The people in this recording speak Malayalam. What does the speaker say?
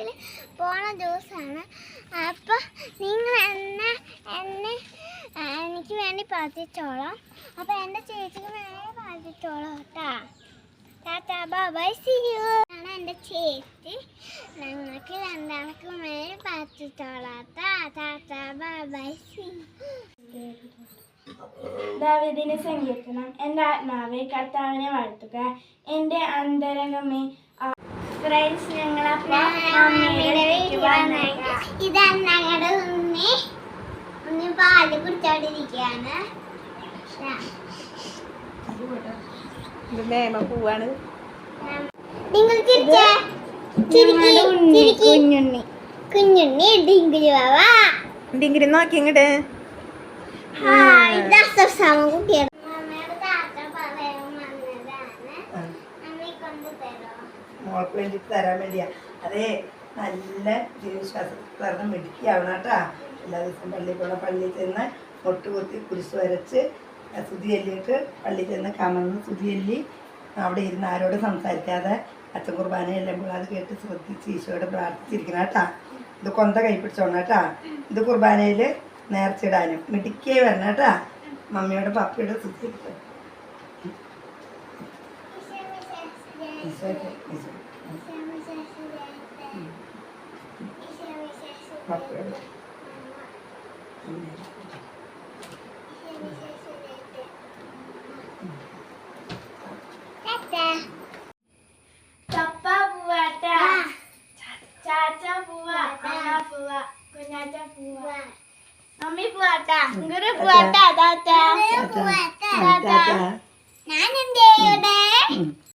ക്ലാസ്സിൽ പോണ ദിവസമാണ്. അപ്പോൾ നിങ്ങൾ എന്നെ എനിക്ക് വേണ്ടി പ്രാർത്ഥിച്ചോളാം. അപ്പോൾ എൻ്റെ ചേച്ചിക്ക് വേണ്ടി പ്രാർത്ഥിച്ചോളാം കേട്ടോ. Tata bye see you. ആണ് എൻ്റെ ചേച്ചി. ഞങ്ങൾക്ക് രണ്ടാൾക്കും വേണ്ടി പ്രാർത്ഥിച്ചോളാം. Tata bye see you. ദാവീദിന്റെ സങ്കീർത്തനം. എൻ്റെ ആത്മാവെ കർത്താവിനെ വാഴ്ത്തുക, എൻ്റെ അന്തരംഗമേ. ഫ്രണ്ട്സ്, ഇതാണ് ഞങ്ങളുടെ ഉണ്ണി പാല് കുടിച്ചോണ്ടിരിക്കുകയാണ്. പോവാണ്. നിങ്ങൾ കുഞ്ഞുണ്ണി കുഞ്ഞുണ്ണി ഡിങ്കിരി വാവാ ഡിങ്കിരി നോക്കി ഇങ്ങോട്ട്. കുട്ടിയാണ്. അമ്മയുടെ താത്ത പറയാൻ വന്നതാണ്. അമ്മയെ കൊണ്ടുതരോ? മോൾക്ക് വേണ്ടി തരാൻ വേണ്ടിയാ. അതേ, നല്ല ദൈവവിശ്വാസത്തിൽ മെഡിക്കാവണം കേട്ടാ. എല്ലാ ദിവസവും പള്ളിയിൽ പോകണം. പള്ളിയിൽ ചെന്ന് മുട്ടുകുത്തി കുരിശ് വരച്ച് സ്തുതി ചൊല്ലിയിട്ട് പള്ളിയിൽ ചെന്ന് കമന്ന് സ്തുതി ചൊല്ലി അവിടെ ഇരുന്ന് ആരോടും സംസാരിക്കാതെ അച്ഛൻ കുർബാന ചെല്ലുമ്പോൾ അത് കേട്ട് ശ്രദ്ധിച്ച് ഈശോയോട് പ്രാർത്ഥിച്ചിരിക്കണം കേട്ടാ. ഇത് കൊന്ത കൈ പിടിച്ചോണം കേട്ടാ. ഇത് കുർബാനയിൽ നേർച്ചിടാനും മിടിക്കേ വരണം കേട്ടാ. മമ്മിയോട് പപ്പയോട് സ്തുതിച്ചിരിക്കും. പപ്പയോട്